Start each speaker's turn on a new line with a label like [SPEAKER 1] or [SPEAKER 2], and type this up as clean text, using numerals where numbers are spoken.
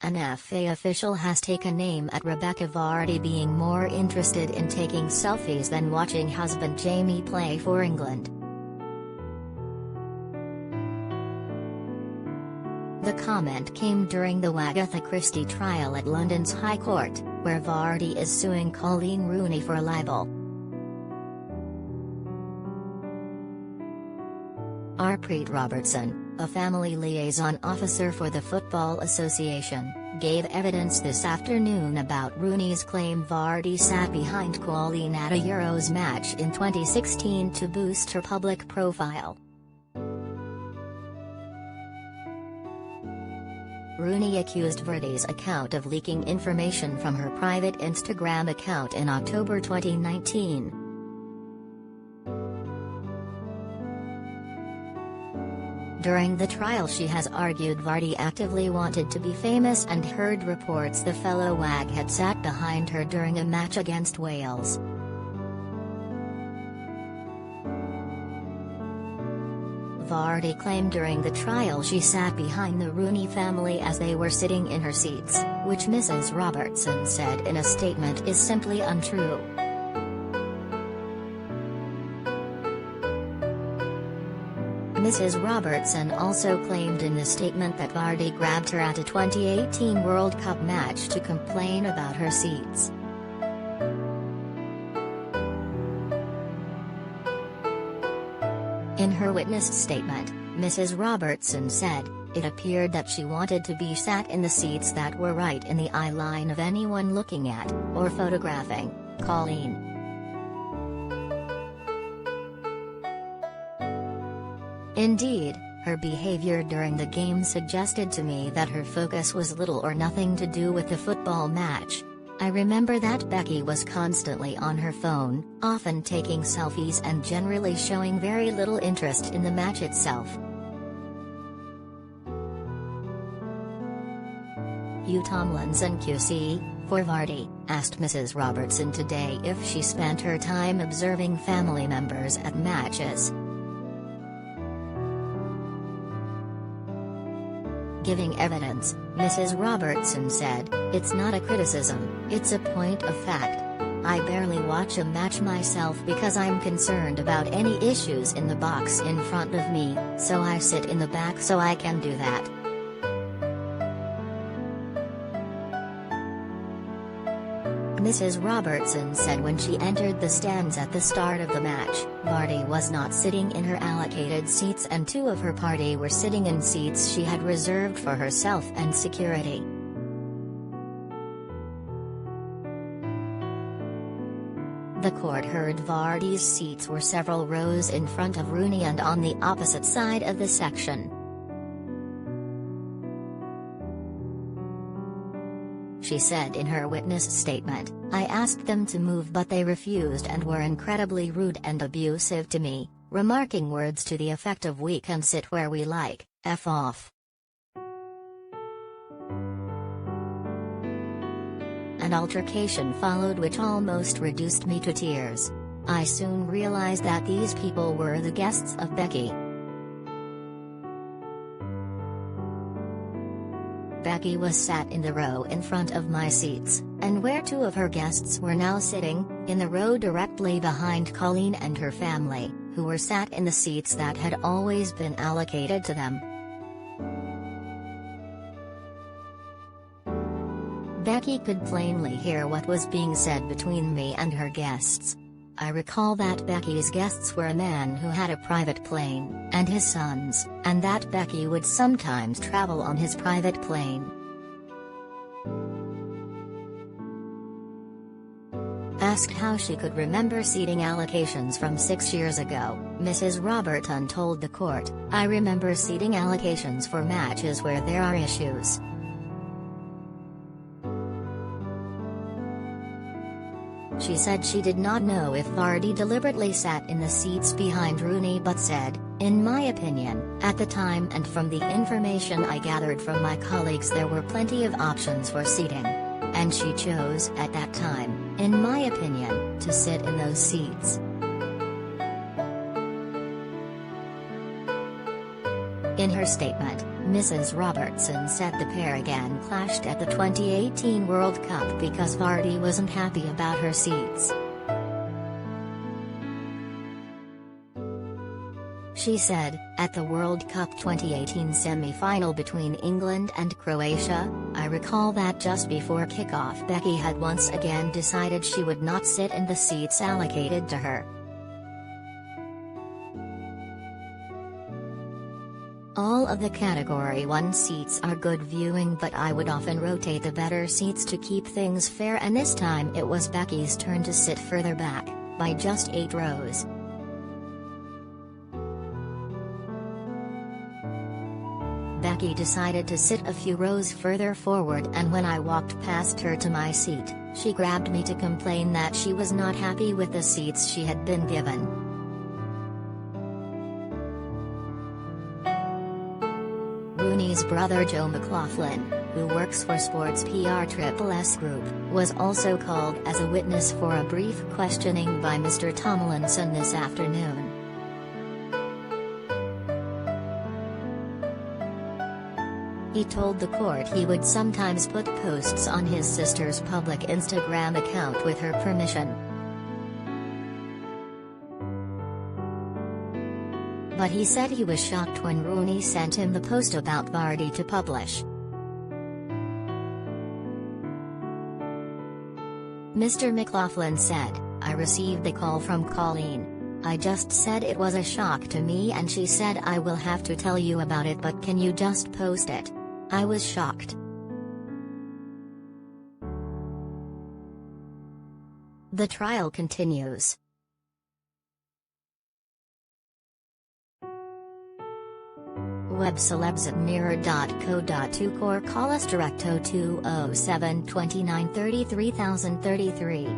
[SPEAKER 1] An FA official has taken aim at Rebekah Vardy being more interested in taking selfies than watching husband Jamie play for England. The comment came during the Wagatha Christie trial at London's High Court, where Vardy is suing Coleen Rooney for libel. Harpreet Robertson, a family liaison officer for the Football Association, gave evidence this afternoon about Rooney's claim Vardy sat behind Coleen at a Euros match in 2016 to boost her public profile. Rooney accused Vardy's account of leaking information from her private Instagram account in October 2019. During the trial, she has argued Vardy actively wanted to be famous and heard reports the fellow wag had sat behind her during a match against Wales. Vardy claimed during the trial she sat behind the Rooney family as they were sitting in her seats, which Mrs. Robertson said in a statement is simply untrue. Mrs. Robertson also claimed in the statement that Vardy grabbed her at a 2018 World Cup match to complain about her seats. In her witness statement, Mrs. Robertson said, "It appeared that she wanted to be sat in the seats that were right in the eye line of anyone looking at, or photographing, Coleen." Indeed, her behavior during the game suggested to me that her focus was little or nothing to do with the football match. I remember that Becky was constantly on her phone, often taking selfies and generally showing very little interest in the match itself. Hugh Tomlinson QC, for Vardy, asked Mrs. Robertson today if she spent her time observing family members at matches. Giving evidence, Mrs. Robertson said, "It's not a criticism, it's a point of fact. I barely watch a match myself because I'm concerned about any issues in the box in front of me, so I sit in the back so I can do that." Mrs. Robertson said when she entered the stands at the start of the match, Vardy was not sitting in her allocated seats and two of her party were sitting in seats she had reserved for herself and security. The court heard Vardy's seats were several rows in front of Rooney and on the opposite side of the section. She said in her witness statement, "I asked them to move but they refused and were incredibly rude and abusive to me, remarking words to the effect of 'we can sit where we like, F off.'" An altercation followed which almost reduced me to tears. I soon realized that these people were the guests of Becky. Becky was sat in the row in front of my seats, and where two of her guests were now sitting, in the row directly behind Coleen and her family, who were sat in the seats that had always been allocated to them. Becky could plainly hear what was being said between me and her guests. I recall that Becky's guests were a man who had a private plane, and his sons, and that Becky would sometimes travel on his private plane. Asked how she could remember seating allocations from 6 years ago, Mrs. Robertson told the court, "I remember seating allocations for matches where there are issues." She said she did not know if Vardy deliberately sat in the seats behind Rooney but said, "In my opinion, at the time and from the information I gathered from my colleagues there were plenty of options for seating. And she chose at that time, in my opinion, to sit in those seats." In her statement, Mrs. Robertson said the pair again clashed at the 2018 World Cup because Vardy wasn't happy about her seats. She said, "At the World Cup 2018 semi-final between England and Croatia, I recall that just before kickoff Becky had once again decided she would not sit in the seats allocated to her. All of the Category 1 seats are good viewing, but I would often rotate the better seats to keep things fair, and this time it was Becky's turn to sit further back, by just 8 rows. Becky decided to sit a few rows further forward, and when I walked past her to my seat, she grabbed me to complain that she was not happy with the seats she had been given." Rooney's brother Joe McLaughlin, who works for Sports PR SSS Group, was also called as a witness for a brief questioning by Mr. Tomlinson this afternoon. He told the court he would sometimes put posts on his sister's public Instagram account with her permission. But he said he was shocked when Rooney sent him the post about Vardy to publish. Mr. McLaughlin said, "I received the call from Coleen. I just said it was a shock to me, and she said I will have to tell you about it, but can you just post it? I was shocked." The trial continues. Web celebs at mirror.co.uk or call us direct 0207 29 33 033.